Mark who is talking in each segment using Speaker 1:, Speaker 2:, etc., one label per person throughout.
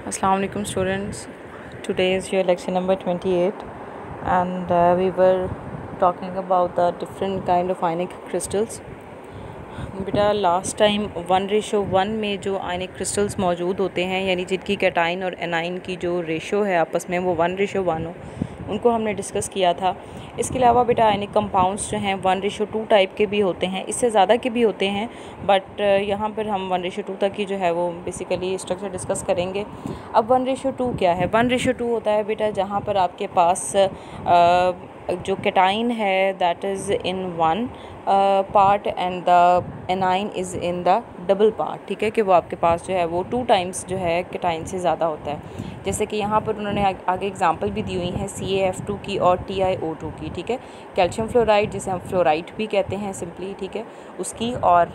Speaker 1: Assalamu alaikum students. Today is your lecture number 28 and we were talking about the different kind of ionic crystals. बेटा last time 1:1 में जो आयनिक crystals मौजूद होते हैं यानी जिनकी कैटाइन और एनाइन की जो रेशो है आपस में वो 1:1 हो, उनको हमने डिस्कस किया था। इसके अलावा बेटा आयनिक कंपाउंड्स जो हैं 1:2 टाइप के भी होते हैं, इससे ज़्यादा के भी होते हैं, बट यहाँ पर हम 1:2 तक की जो है वो बेसिकली स्ट्रक्चर डिस्कस करेंगे। अब 1:2 क्या है? 1:2 होता है बेटा जहाँ पर आपके पास जो कैटाइन है that is in one part and the A9 is in the double part. ठीक है कि वो आपके पास जो है वो 2 टाइम्स जो है कैटाइन से ज़्यादा होता है। जैसे कि यहाँ पर उन्होंने आगे एग्जांपल भी दी हुई हैं CaF2 की और TiO2 की। ठीक है, कैल्शियम फ्लोराइड जिसे हम फ्लोराइड भी कहते हैं सिंपली, ठीक है, उसकी और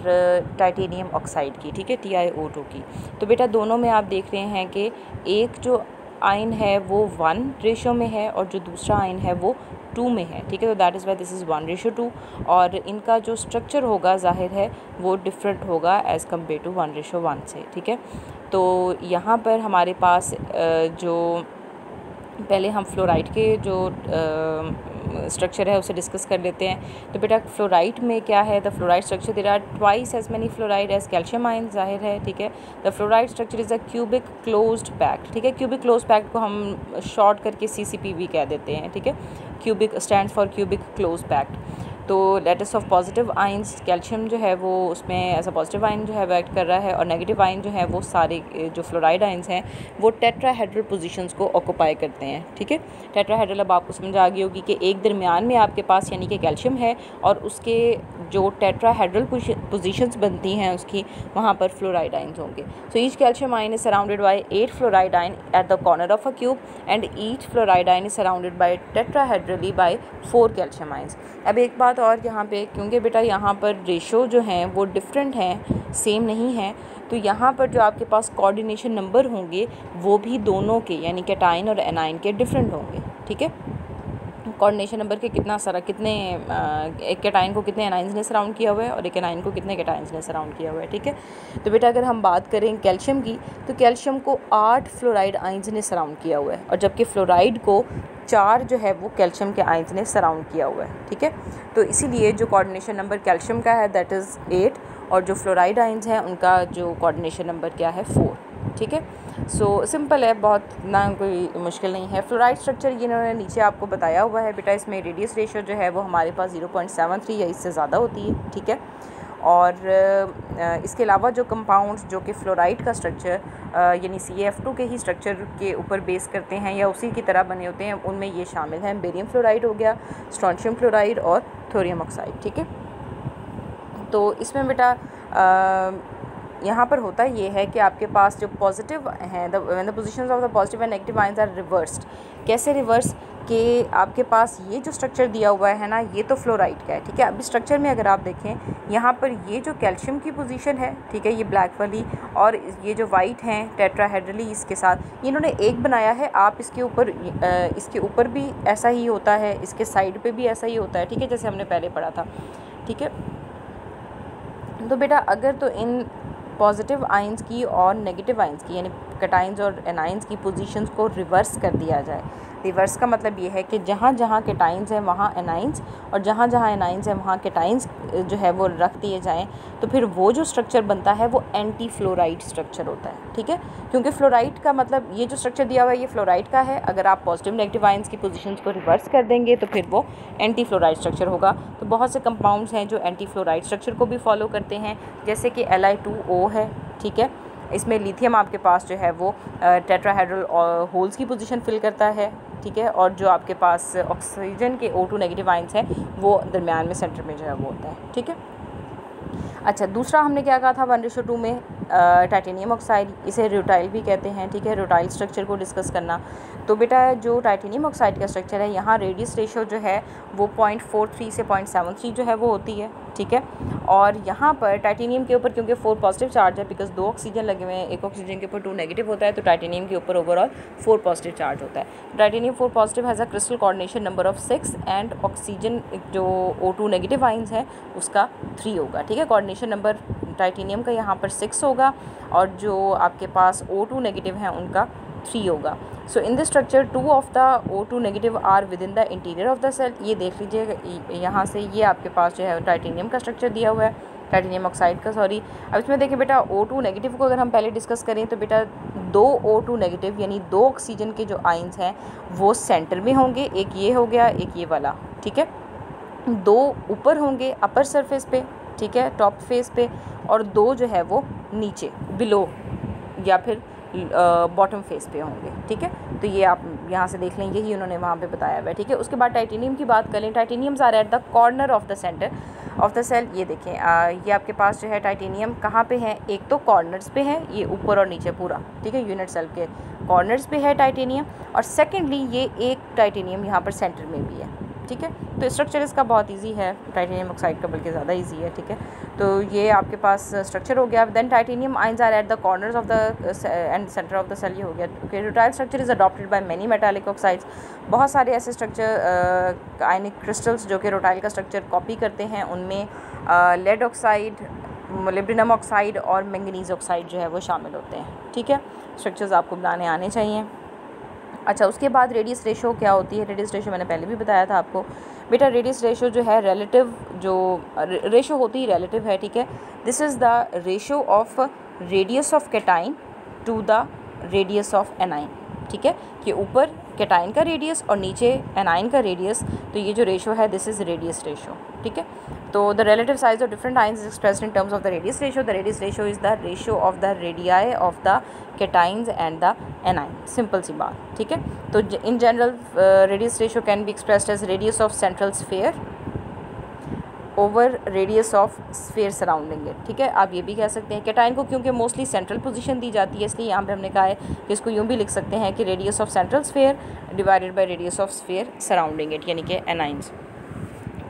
Speaker 1: टाइटेनियम ऑक्साइड की, ठीक है, TiO2 की। तो बेटा दोनों में आप देख रहे हैं कि एक जो आयन है वो 1 रेशो में है और जो दूसरा आयन है वो 2 में है। ठीक है, तो that is why this is 1:2 और इनका जो स्ट्रक्चर होगा ज़ाहिर है वो डिफरेंट होगा एज़ कम्पेयर टू 1:1 से। ठीक है, तो यहाँ पर हमारे पास जो पहले हम फ्लोराइड के जो स्ट्रक्चर है उसे डिस्कस कर लेते हैं। तो बेटा फ्लोराइड में क्या है? The fluoride structure there are twice as many fluoride as calcium ion, जाहिर है। ठीक है, the fluoride structure is a cubic closed packed. ठीक है, क्यूबिक क्लोज पैक्ड को हम शॉर्ट करके CCP भी कह देते हैं। ठीक है, cubic stand for cubic close packed. तो latest of positive ions, calcium जो है वो उसमें एज अ पॉजिटिव आइन जो है वो एक्ट कर रहा है और नेगेटिव आइन जो है वो सारे जो फ्लोराइड आइंस हैं वो टेट्राहेड्रल पोजीशंस को ऑक्यूपाई करते हैं। ठीक है, टेट्राहेड्रल अब आपको समझ आ गई होगी कि एक दरमियान में आपके पास यानी कि कैल्शियम है और उसके जो टेट्राहेड्रल पोजीशंस बनती हैं उसकी वहाँ पर फ्लोराइड आइंस होंगे। So each calcium ion is surrounded by 8 fluoride ion at the corner of a cube and each fluoride ion is surrounded by tetrahedrally by 4 calcium ions. अब एक बात और यहाँ पे, क्योंकि बेटा यहाँ पर रेशो जो हैं वो डिफरेंट हैं, सेम नहीं है, तो यहाँ पर जो आपके पास कोऑर्डिनेशन नंबर होंगे वो भी दोनों के यानी कैटाइन और एनाइन के डिफरेंट होंगे। ठीक है, कोऑर्डिनेशन नंबर के कितने एक कैटाइन को कितने एनाइंस ने सराउंड किया हुआ है और एक एनाइन को कितने कैटाइंस ने सराउंड किया हुआ है। ठीक है, तो बेटा अगर हम बात करें कैल्शियम की तो कैल्शियम को 8 फ्लोराइड आइंस ने सराउंड किया हुआ है और जबकि फ्लोराइड को 4 जो है वो कैल्शियम के आइंस ने सराउंड किया हुआ है। ठीक है, तो इसीलिए जो कोऑर्डिनेशन नंबर कैल्शियम का है दैट इज़ 8 और जो फ्लोराइड आइंस हैं उनका जो कोऑर्डिनेशन नंबर क्या है 4। ठीक है, सो सिंपल है, बहुत ना कोई मुश्किल नहीं है। फ्लोराइड स्ट्रक्चर ये इन्होंने नीचे आपको बताया हुआ है बेटा, इसमें रेडियस रेशो जो है वो हमारे पास 0.73 या इससे ज़्यादा होती है। ठीक है, और इसके अलावा जो कंपाउंड्स जो कि फ्लोराइड का स्ट्रक्चर यानी CaF2 के ही स्ट्रक्चर के ऊपर बेस करते हैं या उसी की तरह बने होते हैं उनमें ये शामिल हैं। बेरियम फ्लोराइड हो गया, स्ट्रोंशियम फ्लोराइड और थोरियम ऑक्साइड। ठीक है, तो इसमें बेटा यहाँ पर होता ये है कि आपके पास जो पॉजिटिव हैं the positions of the positive and negative ions are reversed. कैसे रिवर्स? कि आपके पास ये जो स्ट्रक्चर दिया हुआ है ना ये तो फ्लोराइड का है। ठीक है, अभी स्ट्रक्चर में अगर आप देखें यहाँ पर ये जो कैल्शियम की पोजीशन है, ठीक है, ये ब्लैक वाली, और ये जो वाइट हैं टेट्राहेड्रली इसके साथ इन्होंने एक बनाया है। आप इसके ऊपर भी ऐसा ही होता है, इसके साइड पे भी ऐसा ही होता है। ठीक है, जैसे हमने पहले पढ़ा था। ठीक है, तो बेटा अगर तो इन पॉजिटिव आइंस की और नेगेटिव आइंस की यानी कैटाइंस और एनाइंस की पोजीशंस को रिवर्स कर दिया जाए। रिवर्स का मतलब ये है कि जहाँ जहाँ कैटाइंस हैं वहाँ एनाइंस और जहाँ जहाँ एनाइंस हैं वहाँ कैटाइंस जो है वो रख दिए जाएं, तो फिर वो जो स्ट्रक्चर बनता है वो एंटी फ्लोराइड स्ट्रक्चर होता है। ठीक है, क्योंकि फ्लोराइड का मतलब ये जो स्ट्रक्चर दिया हुआ है ये फ्लोराइड का है, अगर आप पॉजिटिव नेगेटिव आइंस की पोजीशंस को रिवर्स कर देंगे तो फिर वो एंटी फ्लोराइड स्ट्रक्चर होगा। तो बहुत से कंपाउंड्स हैं जो एंटी फ्लोराइड स्ट्रक्चर को भी फॉलो करते हैं, जैसे कि Li2O है। ठीक है, इसमें लिथियम आपके पास जो है वो टेट्राहेड्रल होल्स की पोजीशन फिल करता है। ठीक है, और जो आपके पास ऑक्सीजन के O2 नेगेटिव आइंस हैं वो दरमियान में सेंटर में जो है वो होता है। ठीक है, अच्छा दूसरा हमने क्या कहा था 1:2 में टाइटेनियम ऑक्साइड, इसे रूटाइल भी कहते हैं। ठीक है, रूटाइल स्ट्रक्चर को डिस्कस करना। तो बेटा जो टाइटेनियम ऑक्साइड का स्ट्रक्चर है यहाँ रेडियस रेशो जो है वो 0.43 से 0.73 जो है वो होती है। ठीक है। और यहाँ पर टाइटेनियम के ऊपर क्योंकि 4 पॉजिटिव चार्ज है, बिकॉज 2 ऑक्सीजन लगे हुए हैं, एक ऑक्सीजन के ऊपर 2 नेगेटिव होता है, तो टाइटेनियम के ऊपर ओवरऑल 4 पॉजिटिव चार्ज होता है। Titanium 4 positive has a crystal coordination number of 6 and oxygen जो O2 नेगेटिव आइंस है उसका 3 होगा, ठीक है। कोऑर्डिनेशन नंबर टाइटेनियम का यहाँ पर 6 होगा और जो आपके पास O2 नेगेटिव हैं उनका 3 होगा। So in this structure 2 of the O2 negative are within the interior of the cell. ये देख लीजिए यहाँ से ये आपके पास जो है टाइटेनियम का स्ट्रक्चर दिया हुआ है, टाइटेनियम ऑक्साइड का, सॉरी। अब इसमें देखिए बेटा O2 नेगेटिव को अगर हम पहले डिस्कस करें तो बेटा 2 O2 नेगेटिव यानी 2 ऑक्सीजन के जो आइंस हैं वो सेंटर में होंगे, एक ये हो गया, एक ये वाला, ठीक है। 2 ऊपर होंगे अपर सरफेस पे, ठीक है, टॉप फेस पे, और 2 जो है वो नीचे बिलो या फिर बॉटम फेस पे होंगे, ठीक है। तो ये आप यहाँ से देख लें, यही उन्होंने वहाँ पे बताया हुआ है, ठीक है। उसके बाद टाइटेनियम की बात करें, titaniums are at the corner of the centre of the cell. ये देखें ये आपके पास जो है टाइटेनियम कहाँ पे है, एक तो कॉर्नर्स पे है, ये ऊपर और नीचे पूरा, ठीक है, यूनिट सेल के कॉर्नर्स पे है टाइटेनियम, और सेकेंडली ये एक टाइटेनियम यहाँ पर सेंटर में भी है, ठीक है। तो स्ट्रक्चर इसका बहुत इजी है, टाइटेनियम ऑक्साइड का बल्कि ज़्यादा इजी है, ठीक है। तो ये आपके पास स्ट्रक्चर हो गया। Then titanium ions are at the corners of the and centre of the cell, ये हो गया। Okay, rutile structure is adopted by many metallic oxides. बहुत सारे ऐसे स्ट्रक्चर आयनिक क्रिस्टल्स जो कि रूटाइल का स्ट्रक्चर कॉपी करते हैं, उनमें लेड ऑक्साइड, मोलिब्डेनम ऑक्साइड और मैंगनीज ऑक्साइड जो है वो शामिल होते हैं, ठीक है। स्ट्रक्चर्स आपको बनाने आने चाहिए। अच्छा, उसके बाद रेडियस रेशो क्या होती है? रेडियस रेशो मैंने पहले भी बताया था आपको बेटा। रेडियस रेशो जो है रिलेटिव, जो रेशो होती है रिलेटिव है, ठीक है। This is the ratio of radius of cation to the radius of anion, ठीक है। कि ऊपर कैटाइन का रेडियस और नीचे एनाइन का रेडियस, तो ये जो रेशो है दिस इज़ रेडियस रेशो, ठीक है। तो the relative size of different ions is expressed in terms of the radius ratio. The radius ratio is the ratio of the radii of the cations and the anion, simple सी बात, ठीक है। तो in general radius ratio can be expressed as radius of central sphere over radius of sphere surrounding it, ठीक है। आप ये भी कह सकते हैं कैटाइन को क्योंकि मोस्टली सेंट्रल पोजीशन दी जाती है, इसलिए यहाँ पे हमने कहा है कि इसको यूँ भी लिख सकते हैं कि radius of central sphere divided by radius of sphere surrounding it, यानी कि एनाइंस।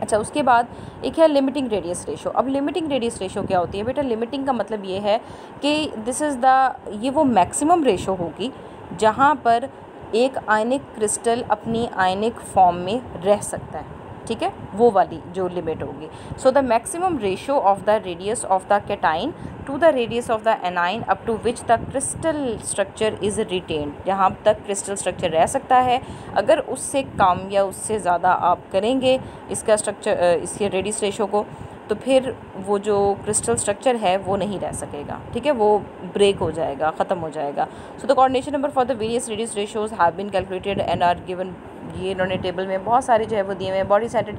Speaker 1: अच्छा, उसके बाद एक है लिमिटिंग रेडियस रेशो। अब लिमिटिंग रेडियस रेशो क्या होती है बेटा? लिमिटिंग का मतलब ये है कि दिस इज़ द, ये वो मैक्सिमम रेशो होगी जहाँ पर एक आयनिक क्रिस्टल अपनी आयनिक फॉर्म में रह सकता है, ठीक है, वो वाली जो लिमिट होगी। So the maximum ratio of the radius of the cation to the radius of the anion up to which the crystal structure is retained, जहाँ तक क्रिस्टल स्ट्रक्चर रह सकता है। अगर उससे कम या उससे ज़्यादा आप करेंगे इसका स्ट्रक्चर, इसके रेडियस रेशो को, तो फिर वो जो क्रिस्टल स्ट्रक्चर है वो नहीं रह सकेगा, ठीक है, वो ब्रेक हो जाएगा, ख़त्म हो जाएगा। So the coordination number for the various radius ratios have been calculated and are given. ये इन्होंने टेबल में बहुत सारे जो है वो दिए हुए हैं। बॉडी सेंटर्ड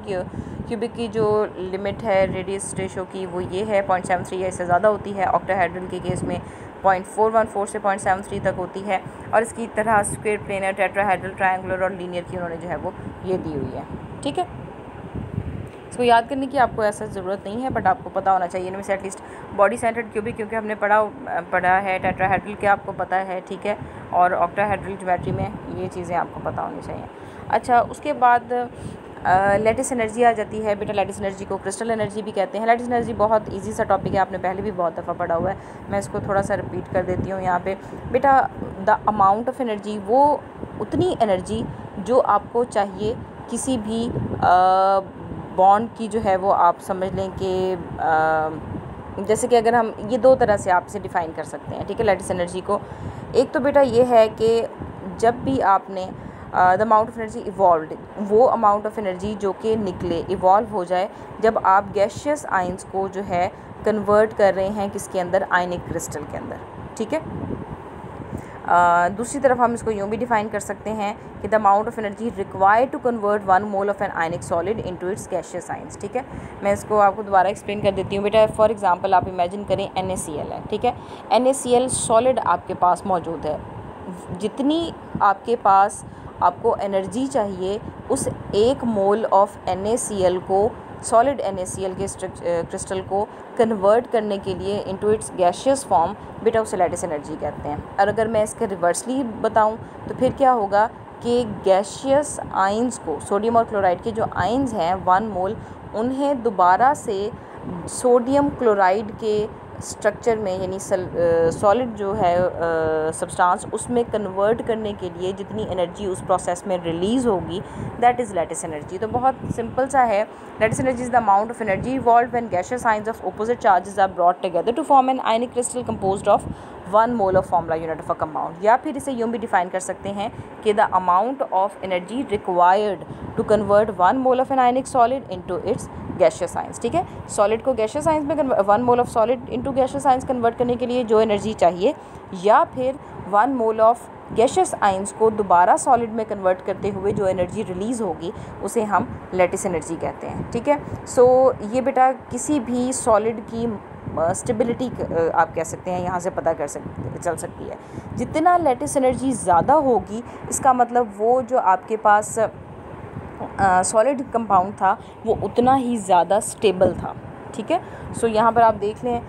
Speaker 1: क्यूबिक की जो लिमिट है रेडियस रेशो की वो ये है 0.73 या इससे ज़्यादा होती है। ऑक्टाहेड्रल के केस में 0.414 से 0.73 तक होती है। और इसकी तरह स्क्वायर प्लेनर, टेट्राहेड्रल, ट्रायंगुलर और लीनियर की उन्होंने जो है वो ये दी हुई है, ठीक है। इसको याद करने की आपको ऐसा ज़रूरत नहीं है, बट आपको पता होना चाहिए इनमें से एटलीस्ट बॉडी सेंटर्ड क्यूबिक क्योंकि हमने पढ़ा है, टेट्राहेड्रल के आपको पता है, ठीक है, और ऑक्टाहेड्रल ज्योमेट्री में ये चीज़ें आपको पता होनी चाहिए। अच्छा, उसके बाद लैटिस एनर्जी आ जाती है बेटा। लैटिस एनर्जी को क्रिस्टल एनर्जी भी कहते हैं। लैटिस एनर्जी बहुत इजी सा टॉपिक है, आपने पहले भी बहुत दफ़ा पढ़ा हुआ है, मैं इसको थोड़ा सा रिपीट कर देती हूँ यहाँ पे बेटा। द अमाउंट ऑफ एनर्जी, वो उतनी एनर्जी जो आपको चाहिए किसी भी बॉन्ड की जो है वो आप समझ लें कि जैसे कि अगर हम ये दो तरह से आप इसे डिफ़ाइन कर सकते हैं, ठीक है, लैटिस एनर्जी को। एक तो बेटा ये है कि जब भी आपने the amount of energy evolve, वो अमाउंट ऑफ एनर्जी जो कि निकले, इवॉल्व हो जाए जब आप गैशियस आइंस को जो है कन्वर्ट कर रहे हैं किसके अंदर? आयनिक क्रिस्टल के अंदर, ठीक है। दूसरी तरफ हम इसको यूँ भी डिफ़ाइन कर सकते हैं कि the amount of energy required to convert 1 mole of an ionic solid into its gaseous ions, ठीक है। मैं इसको आपको दोबारा एक्सप्लेन कर देती हूँ बेटा। फॉर एग्जांपल आप इमेजिन करें NaCl है, ठीक है। NaCl सॉलिड आपके पास मौजूद है। जितनी आपके पास आपको एनर्जी चाहिए उस 1 मोल ऑफ NaCl को, सॉलिड NaCl के क्रिस्टल को कन्वर्ट करने के लिए इनटू इट्स गैशियस फॉर्म, बेटा उसे लैटिस एनर्जी कहते हैं। और अगर मैं इसके रिवर्सली बताऊं तो फिर क्या होगा कि गैशियस आइंस को, सोडियम और क्लोराइड के जो आइंस हैं 1 मोल, उन्हें दोबारा से सोडियम क्लोराइड के स्ट्रक्चर में, यानी सॉलिड जो है सब्सटेंस, उसमें कन्वर्ट करने के लिए जितनी एनर्जी उस प्रोसेस में रिलीज़ होगी, दैट इज़ लैटिस एनर्जी। तो बहुत सिंपल सा है, lattice energy is the amount of energy evolved when gaseous ions of opposite charges are brought together to form an ionic crystal composed of 1 mole of formula unit of a compound. या फिर इसे यूँ भी define कर सकते हैं कि the amount of energy required to convert 1 mole of an ionic solid into its gaseous ions. ठीक है, सॉलिड को गैसियस आयंस में 1 mole of solid into gaseous ions convert करने के लिए जो एनर्जी चाहिए, या फिर 1 मोल ऑफ गैसियस आयंस को दोबारा सॉलिड में कन्वर्ट करते हुए जो एनर्जी रिलीज़ होगी, उसे हम लैटिस एनर्जी कहते हैं। ठीक है, सो ये बेटा किसी भी सॉलिड की स्टेबिलिटी आप कह सकते हैं यहाँ से पता चल सकती है। जितना लैटिस एनर्जी ज़्यादा होगी, इसका मतलब वो जो आपके पास सॉलिड कंपाउंड था वो उतना ही ज़्यादा स्टेबल था। ठीक है, सो यहाँ पर आप देख लें,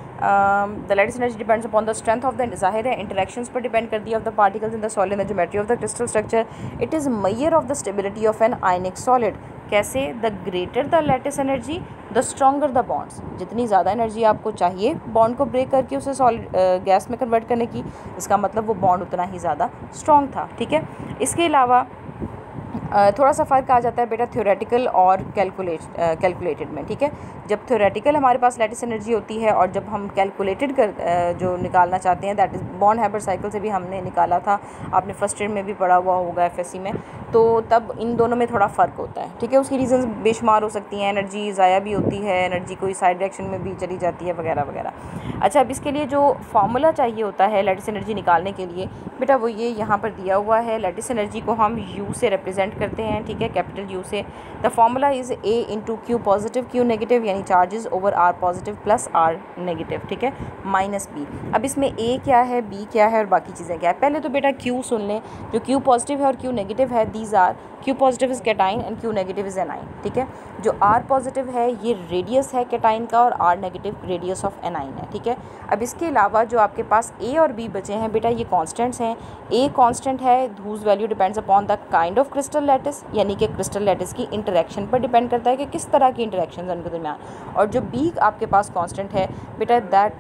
Speaker 1: the lattice energy depends upon the strength of the, ज़ाहिर है इंटरेक्शंस पर डिपेंड करती है of the particles in the solid and the geometry of the crystal structure. It is measure of the stability of an ionic solid. कैसे? The greater the lattice energy the stronger the bonds. जितनी ज़्यादा energy आपको चाहिए bond को break करके उसे solid gas में convert करने की, इसका मतलब वो बॉन्ड उतना ही ज़्यादा स्ट्रॉन्ग था। ठीक है, इसके अलावा थोड़ा सा फ़र्क आ जाता है बेटा थ्योरेटिकल और कैलकुलेटेड में। ठीक है, जब थ्योरेटिकल हमारे पास लैटिस एनर्जी होती है और जब हम कैलकुलेटेड जो निकालना चाहते हैं, that is bond Herbert cycle से भी हमने निकाला था, आपने फर्स्ट ईयर में भी पढ़ा हुआ होगा एफएससी में, तो तब इन दोनों में थोड़ा फ़र्क होता है। ठीक है, उसकी रीज़न्स बेशुमार हो सकती हैं, एनर्जी ज़ाया भी होती है, एनर्जी कोई साइड डायरेक्शन में भी चली जाती है वगैरह वगैरह। अच्छा, अब इसके लिए जो फार्मूला चाहिए होता है लैटिस एनर्जी निकालने के लिए बेटा, वो ये यहाँ पर दिया हुआ है। लैटिस एनर्जी को हम यू से रिप्रेजेंट करते हैं। ठीक है, कैपिटल यू से। The formula is A into Q positive Q negative, यानी charges over R positive plus R negative. ठीक है, माइनस बी। अब इसमें ए क्या है, बी क्या है और बाकी चीज़ें क्या है। पहले तो बेटा क्यू सुन लें, जो क्यू पॉजिटिव है और क्यू नेगेटिव है, these are Q positive is cation and Q negative is anion. ठीक है, जो आर पॉजिटिव है ये रेडियस है कैटाइन का और R negative radius of anion है। ठीक है, अब इसके अलावा जो आपके पास ए और बी बचे हैं बेटा, ये कॉन्स्टेंट्स हैं। ए कॉन्स्टेंट है whose value depends upon the kind of crystal lattice, यानी कि क्रिस्टल लैटिस की इंटरेक्शन पर डिपेंड करता है कि किस तरह की इंटरेक्शन है उनके दरमियान। और जो बी आपके पास कॉन्स्टेंट है बेटा, दैट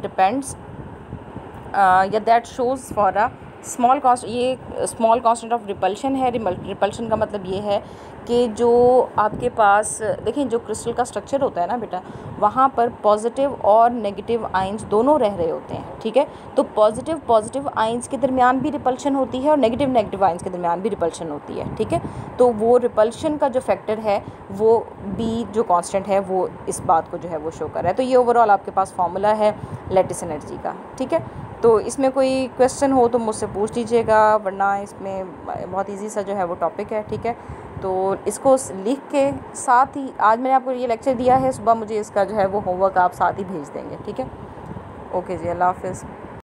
Speaker 1: डिपेंड्स या that shows for a small const, ये स्मॉल कांस्टेंट ऑफ रिपल्शन है। रिपल्शन का मतलब ये है कि जो आपके पास देखें, जो क्रिस्टल का स्ट्रक्चर होता है ना बेटा, वहाँ पर पॉजिटिव और नेगेटिव आइंस दोनों रह रहे होते हैं। ठीक है, तो पॉजिटिव आइंस के दरमियान भी रिपल्शन होती है और नेगेटिव आइंस के दरमियान भी रिपल्शन होती है। ठीक है, तो वो रिपल्शन का जो फैक्टर है वो बी जो कांस्टेंट है वो इस बात को जो है वो शो कर रहा है। तो ये ओवरऑल आपके पास फार्मूला है लैटिस एनर्जी का। ठीक है, तो इसमें कोई क्वेश्चन हो तो मुझसे पूछ लीजिएगा, वरना इसमें बहुत इजी सा जो है वो टॉपिक है। ठीक है, तो इसको लिख के साथ ही आज मैंने आपको ये लेक्चर दिया है, सुबह मुझे इसका जो है वो होमवर्क आप साथ ही भेज देंगे। ठीक है, ओके जी, अल्लाह हाफ़िज़।